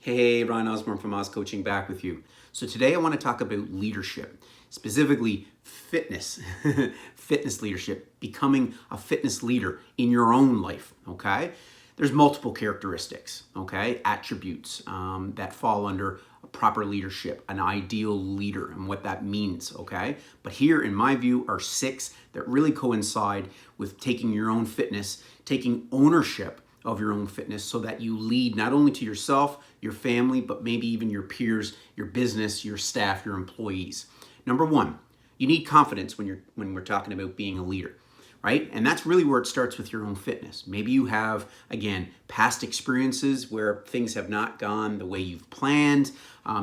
Hey, Ryan Osborne from Oz Coaching back with you. So today I want to talk about leadership, specifically fitness, fitness leadership, becoming a fitness leader in your own life, okay? There's multiple characteristics, okay, attributes that fall under a proper leadership, an ideal leader, and what that means, okay? But here, in my view, are 6 that really coincide with taking your own fitness, taking ownership of your own fitness so that you lead not only to yourself, your family, but maybe even your peers, your business, your staff, your employees. Number 1, you need confidence when we're talking about being a leader, right? And that's really where it starts with your own fitness. Maybe you have, again, past experiences where things have not gone the way you've planned.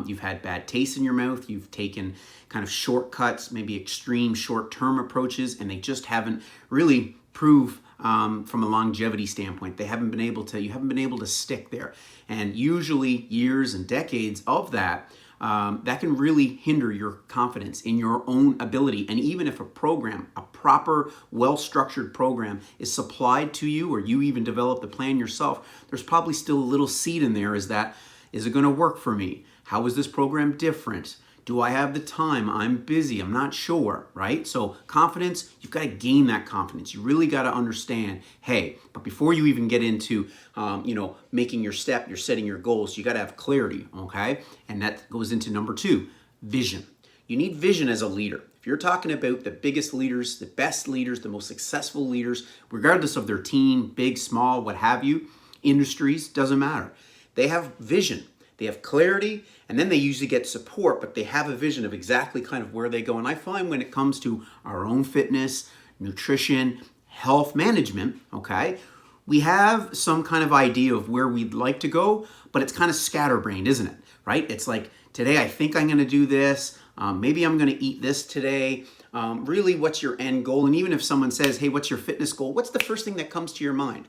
You've had bad taste in your mouth. You've taken kind of shortcuts, maybe extreme short-term approaches, and they just haven't really proved from a longevity standpoint. You haven't been able to stick there. And usually years and decades of that, that can really hinder your confidence in your own ability. And even if a proper, well-structured program is supplied to you, or you even develop the plan yourself, there's probably still a little seed in there. Is it going to work for me? How is this program different? Do I have the time? I'm busy. I'm not sure, right? So confidence, you've got to gain that confidence. You really got to understand, hey, but before you even get into, making your step, you're setting your goals, you got to have clarity, okay? And that goes into number 2, vision. You need vision as a leader. If you're talking about the biggest leaders, the best leaders, the most successful leaders, regardless of their team, big, small, what have you, industries, doesn't matter. They have vision. They have clarity, and then they usually get support, but they have a vision of exactly kind of where they go. And I find when it comes to our own fitness, nutrition, health management, okay, we have some kind of idea of where we'd like to go, but it's kind of scatterbrained, isn't it? Right? It's like, today I think I'm going to do this. Maybe I'm going to eat this today. Really, what's your end goal? And even if someone says, hey, what's your fitness goal? What's the first thing that comes to your mind?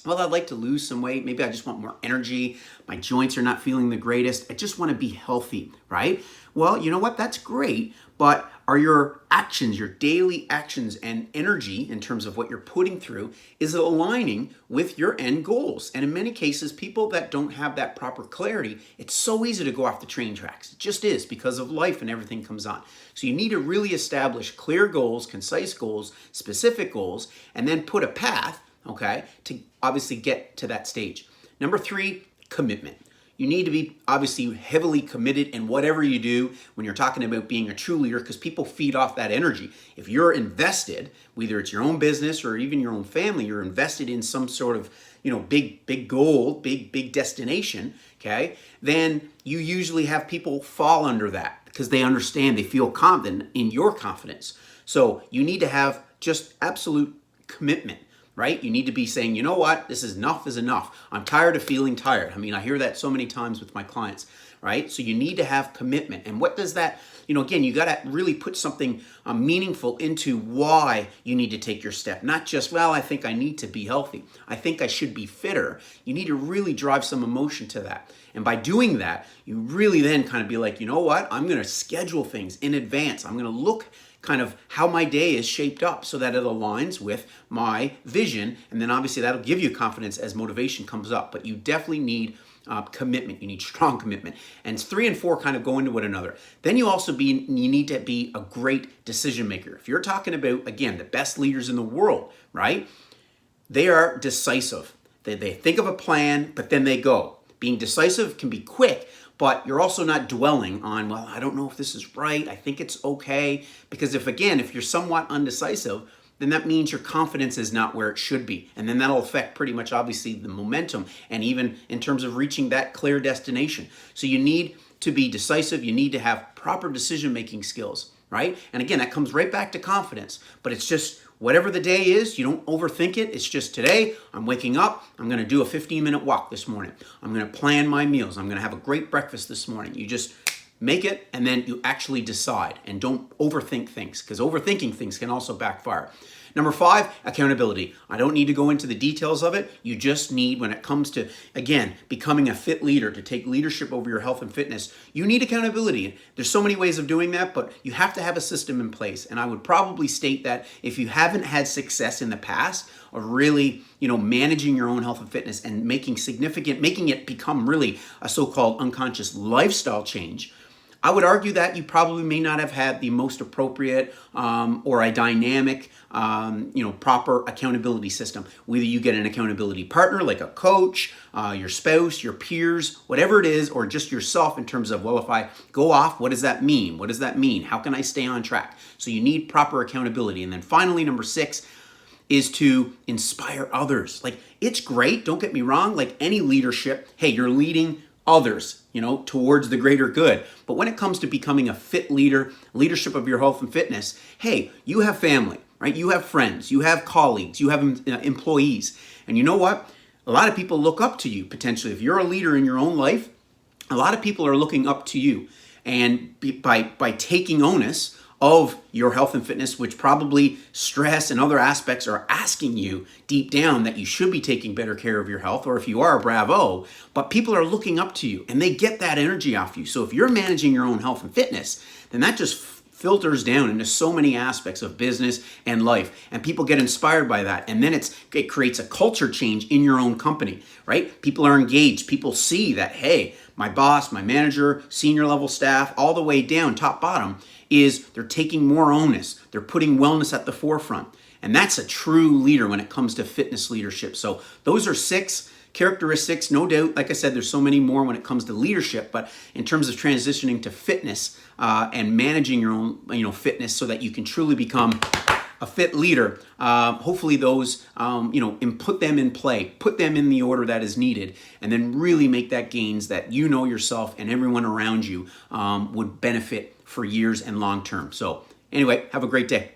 Well, I'd like to lose some weight. Maybe I just want more energy. My joints are not feeling the greatest. I just want to be healthy, right? Well, you know what? That's great. But are your actions, your daily actions and energy in terms of what you're putting through, is it aligning with your end goals? And in many cases, people that don't have that proper clarity, it's so easy to go off the train tracks. It just is, because of life and everything comes on. So you need to really establish clear goals, concise goals, specific goals, and then put a path, okay, to obviously get to that stage. Number 3, commitment. You need to be obviously heavily committed in whatever you do when you're talking about being a true leader, because people feed off that energy. If you're invested, whether it's your own business or even your own family, you're invested in some sort of, big goal, big destination, okay, then you usually have people fall under that because they understand, they feel confident in your confidence. So you need to have just absolute commitment. Right? You need to be saying, you know what, this is enough. I'm tired of feeling tired. I mean, I hear that so many times with my clients, right? So you need to have commitment. And what does that, again, you got to really put something meaningful into why you need to take your step. Not just, well, I think I need to be healthy. I think I should be fitter. You need to really drive some emotion to that. And by doing that, you really then kind of be like, you know what, I'm going to schedule things in advance. I'm going to look kind of how my day is shaped up so that it aligns with my vision. And then obviously that'll give you confidence as motivation comes up. But you definitely need commitment. You need strong commitment. And 3 and 4 kind of go into one another. Then you need to be a great decision maker. If you're talking about, again, the best leaders in the world, right? They are decisive. They think of a plan, but then they go. Being decisive can be quick, but you're also not dwelling on, well, I don't know if this is right. I think it's okay. Because if you're somewhat undecisive, then that means your confidence is not where it should be. And then that'll affect pretty much obviously the momentum and even in terms of reaching that clear destination. So you need to be decisive. You need to have proper decision-making skills, right? And again, that comes right back to confidence. But it's just whatever the day is, you don't overthink it. It's just today, I'm waking up, I'm going to do a 15-minute walk this morning. I'm going to plan my meals. I'm going to have a great breakfast this morning. You just make it, and then you actually decide, and don't overthink things, because overthinking things can also backfire. Number 5, accountability. I don't need to go into the details of it. You just need, when it comes to, again, becoming a fit leader, to take leadership over your health and fitness, you need accountability. There's so many ways of doing that, but you have to have a system in place. And I would probably state that if you haven't had success in the past of really, managing your own health and fitness and making it become really a so-called unconscious lifestyle change, I would argue that you probably may not have had the most appropriate or a dynamic, proper accountability system. Whether you get an accountability partner like a coach, your spouse, your peers, whatever it is, or just yourself in terms of, well, if I go off, what does that mean? What does that mean? How can I stay on track? So you need proper accountability. And then finally, number 6 is to inspire others. Like, it's great, don't get me wrong, like any leadership, hey, you're leading others, towards the greater good. But when it comes to becoming a fit leader, leadership of your health and fitness, hey, you have family, right? You have friends, you have colleagues, you have employees. And you know what? A lot of people look up to you potentially. If you're a leader in your own life, a lot of people are looking up to you. And by taking onus of your health and fitness, which probably stress and other aspects are asking you deep down that you should be taking better care of your health, or if you are, bravo, but people are looking up to you and they get that energy off you. So if you're managing your own health and fitness, then that just filters down into so many aspects of business and life, and people get inspired by that, and then it creates a culture change in your own company, right? People are engaged. People see that, hey, my boss, my manager, senior level staff, all the way down, top, bottom, is they're taking more onus. They're putting wellness at the forefront. And that's a true leader when it comes to fitness leadership. So those are 6 characteristics. No doubt, like I said, there's so many more when it comes to leadership, but in terms of transitioning to fitness and managing your own fitness so that you can truly become a fit leader, hopefully those, put them in play, put them in the order that is needed, and then really make that gains that yourself and everyone around you would benefit for years and long term. So anyway, have a great day.